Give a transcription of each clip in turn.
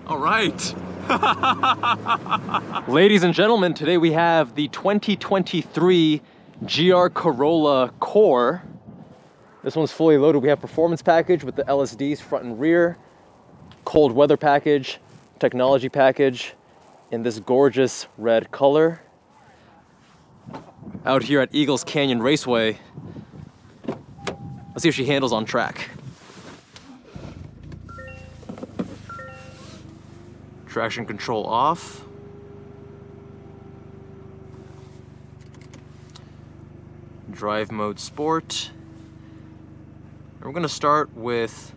All right. Ladies and gentlemen, today we have the 2023 GR Corolla Core. This one's fully loaded. We have performance package with the LSDs front and rear, cold weather package, technology package in this gorgeous red color. Out here at Eagles Canyon Raceway. Let's see if she handles on track. Traction control off. Drive mode sport. And we're gonna start with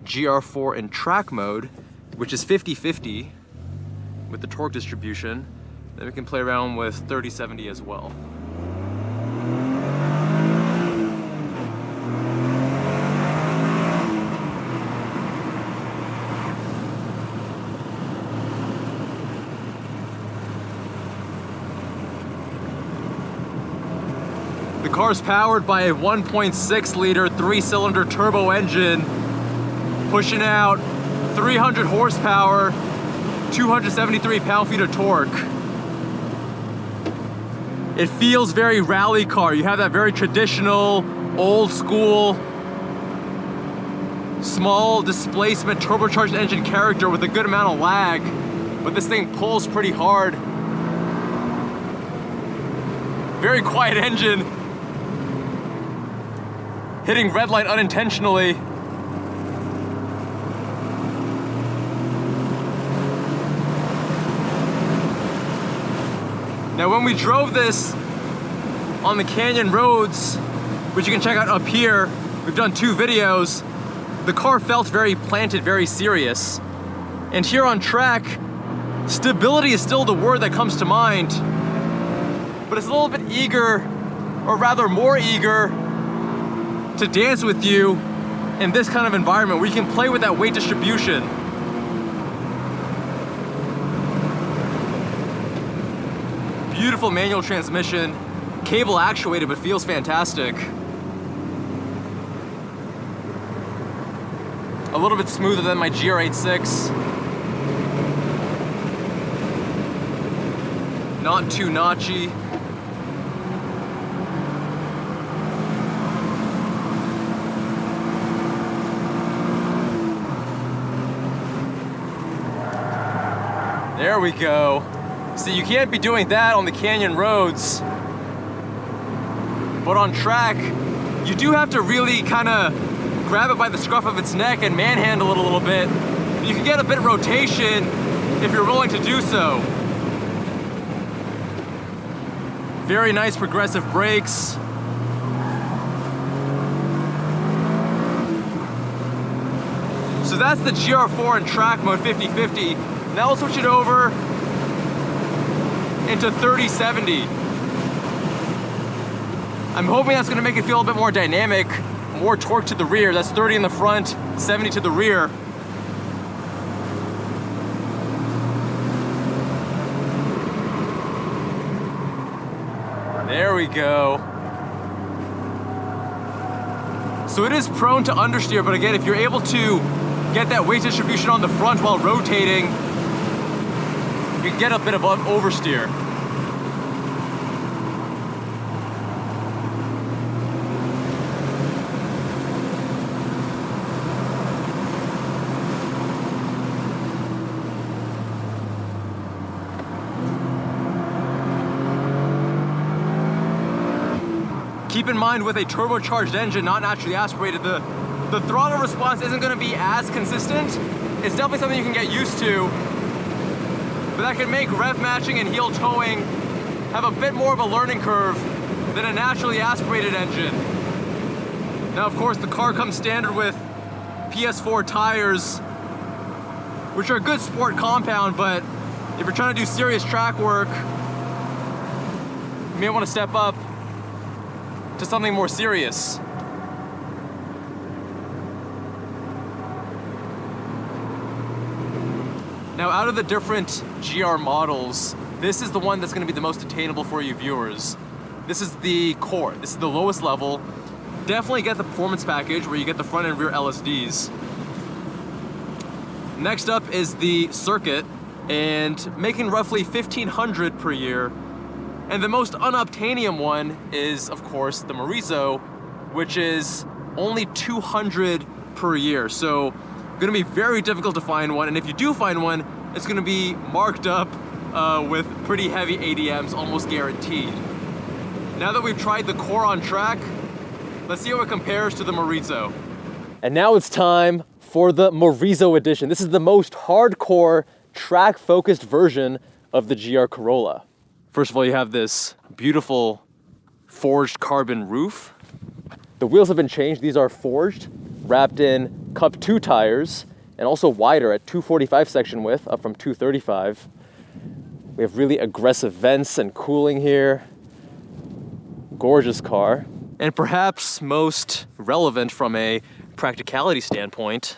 GR4 in track mode, which is 50-50 with the torque distribution. Then we can play around with 30-70 as well. The car's powered by a 1.6 liter 3-cylinder turbo engine, pushing out 300 horsepower, 273 pound-feet of torque. It feels very rally car. You have that very traditional, old school, small displacement turbocharged engine character with a good amount of lag, but this thing pulls pretty hard. Very quiet engine. Hitting red light unintentionally. Now when we drove this on the canyon roads, which you can check out up here, we've done 2 videos, the car felt very planted, very serious. And here on track, stability is still the word that comes to mind, but it's a little bit eager, or rather more eager, to dance with you in this kind of environment where you can play with that weight distribution. Beautiful manual transmission, cable actuated, but feels fantastic. A little bit smoother than my GR86. Not too notchy. There we go. See, you can't be doing that on the canyon roads. But on track, you do have to really kind of grab it by the scruff of its neck and manhandle it a little bit. You can get a bit of rotation if you're willing to do so. Very nice progressive brakes. So that's the GR4 in track mode 50-50. Now we'll switch it over into 30-70. I'm hoping that's gonna make it feel a bit more dynamic, more torque to the rear. That's 30 in the front, 70 to the rear. There we go. So it is prone to understeer, but again, if you're able to get that weight distribution on the front while rotating, you can get a bit of oversteer. Keep in mind, with a turbocharged engine, not naturally aspirated, the throttle response isn't going to be as consistent. It's definitely something you can get used to, but that can make rev matching and heel towing have a bit more of a learning curve than a naturally aspirated engine. Now, of course, the car comes standard with PS4 tires, which are a good sport compound, but if you're trying to do serious track work, you may want to step up to something more serious. Now, out of the different GR models, this is the one that's going to be the most attainable for you viewers. This is the Core. This is the lowest level. Definitely get the performance package where you get the front and rear LSDs. Next up is the circuit, and making roughly 1,500 per year. And the most unobtainium one is, of course, the Morizo, which is only 200 per year. So gonna be very difficult to find one. And if you do find one, it's gonna be marked up with pretty heavy ADMs, almost guaranteed. Now that we've tried the Core on track, let's see how it compares to the Morizo. And now it's time for the Morizo Edition. This is the most hardcore, track-focused version of the GR Corolla. First of all, you have this beautiful forged carbon roof. The wheels have been changed. These are forged, wrapped in Cup 2 tires, and also wider at 245 section width, up from 235. We have really aggressive vents and cooling here. Gorgeous car. And perhaps most relevant from a practicality standpoint,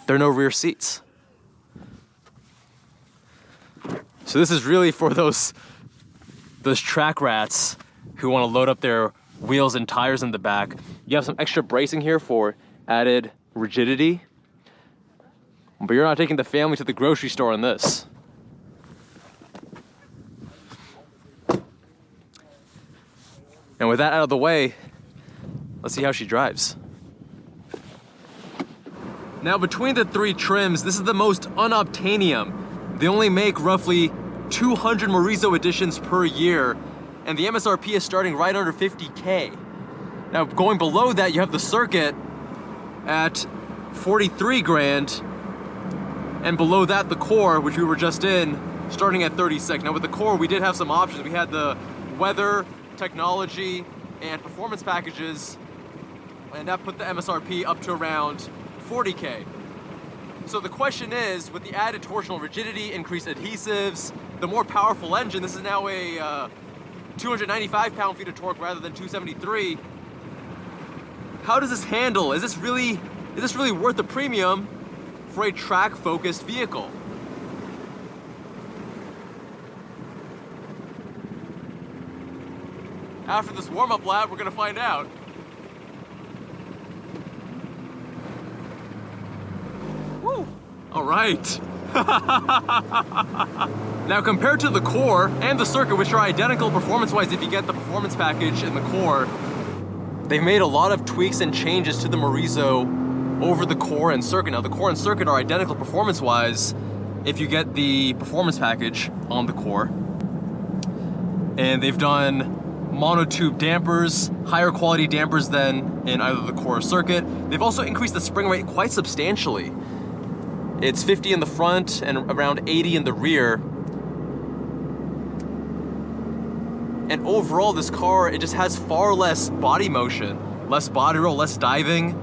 there are no rear seats. So this is really for those track rats who want to load up their wheels and tires in the back. You have some extra bracing here for added rigidity, but you're not taking the family to the grocery store on this. And with that out of the way, let's see how she drives. Now between the three trims, this is the most unobtainium. They only make roughly 200 Morizo editions per year, and the MSRP is starting right under 50K. Now going below that, you have the circuit at 43 grand, and below that the Core, which we were just in, starting at 36. Now with the Core, we did have some options. We had the weather, technology, and performance packages, and that put the MSRP up to around 40K. So the question is, with the added torsional rigidity, increased adhesives, the more powerful engine, this is now a 295 pound-feet of torque rather than 273. How does this handle? Is this really worth the premium for a track-focused vehicle? After this warm-up lap, we're gonna find out. Woo! All right. Now compared to the Core and the circuit, which are identical performance-wise if you get the performance package in the Core, they've made a lot of tweaks and changes to the Morizo over the Core and circuit. Now the Core and circuit are identical performance-wise if you get the performance package on the Core. And they've done monotube dampers, higher quality dampers than in either the Core or circuit. They've also increased the spring rate quite substantially. It's 50 in the front and around 80 in the rear. And overall, this car, it just has far less body motion, less body roll, less diving.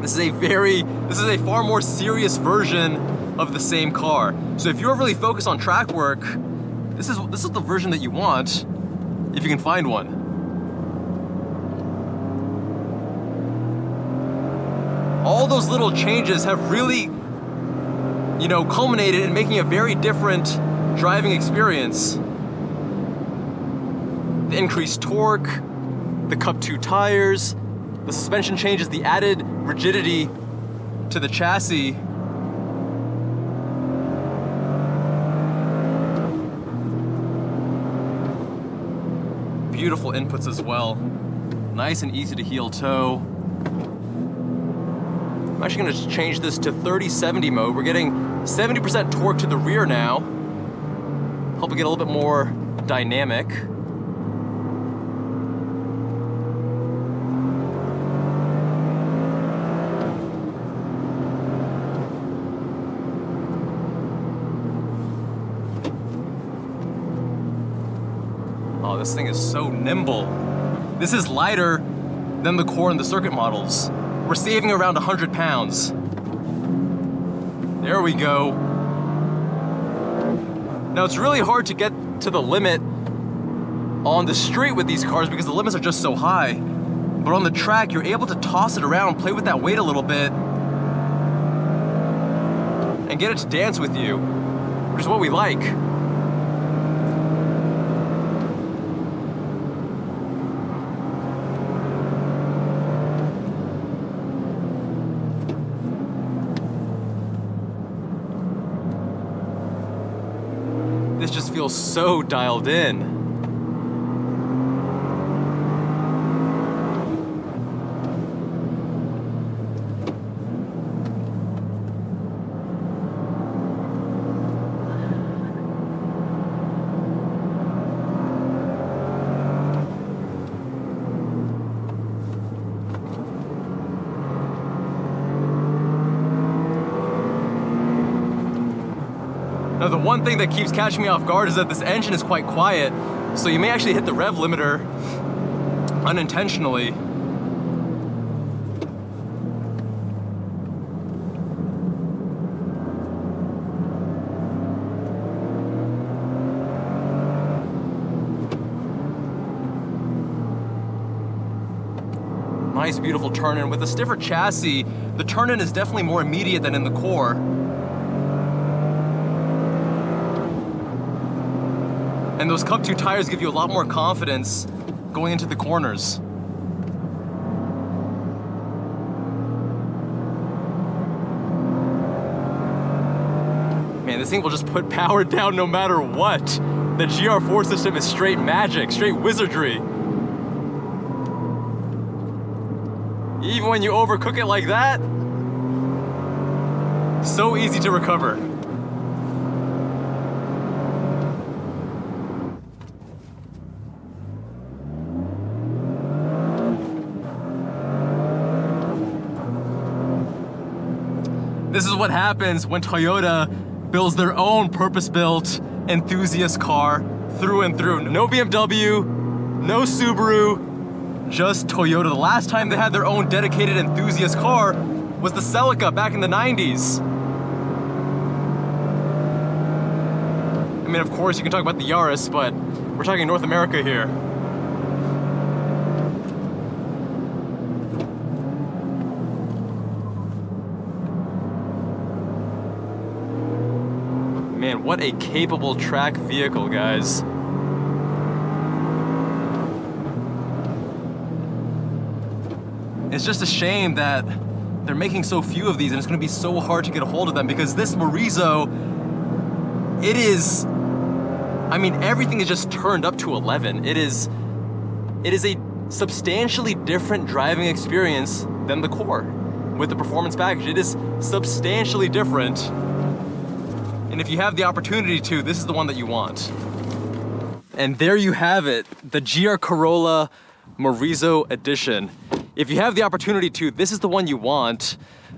This is a far more serious version of the same car. So if you're really focused on track work, this is the version that you want, if you can find one. All those little changes have really, culminated in making a very different driving experience. The increased torque, the Cup 2 tires, the suspension changes, the added rigidity to the chassis. Beautiful inputs as well. Nice and easy to heel toe. I'm actually gonna change this to 30/70 mode. We're getting 70% torque to the rear now. Help it get a little bit more dynamic. Oh, this thing is so nimble. This is lighter than the Core and the circuit models. We're saving around 100 pounds. There we go. Now it's really hard to get to the limit on the street with these cars because the limits are just so high. But on the track, you're able to toss it around, play with that weight a little bit, and get it to dance with you, which is what we like. This just feels so dialed in. Now the one thing that keeps catching me off guard is that this engine is quite quiet, so you may actually hit the rev limiter unintentionally. Nice, beautiful turn-in. With a stiffer chassis, the turn-in is definitely more immediate than in the Core. And those Cup 2 tires give you a lot more confidence going into the corners. Man, this thing will just put power down no matter what. The GR4 system is straight magic, straight wizardry. Even when you overcook it like that, so easy to recover. This is what happens when Toyota builds their own purpose-built enthusiast car through and through. No BMW, no Subaru, just Toyota. The last time they had their own dedicated enthusiast car was the Celica back in the 90s. I mean, of course, you can talk about the Yaris, but we're talking North America here. Man, what a capable track vehicle, guys. It's just a shame that they're making so few of these and it's gonna be so hard to get a hold of them, because this Morizo, it is, I mean, everything is just turned up to 11. It is a substantially different driving experience than the Core with the performance package. It is substantially different. And if you have the opportunity to, this is the one that you want. And there you have it, the GR Corolla Morizo Edition. If you have the opportunity to, this is the one you want.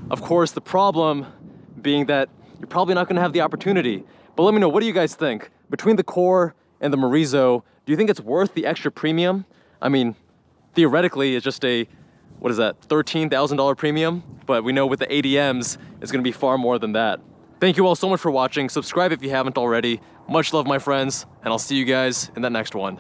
Of course, the problem being that you're probably not gonna have the opportunity. But let me know, what do you guys think? Between the Core and the Morizo, do you think it's worth the extra premium? I mean, theoretically, it's just a, what is that, $13,000 premium? But we know with the ADMs, it's gonna be far more than that. Thank you all so much for watching. Subscribe if you haven't already. Much love, my friends, and I'll see you guys in that next one.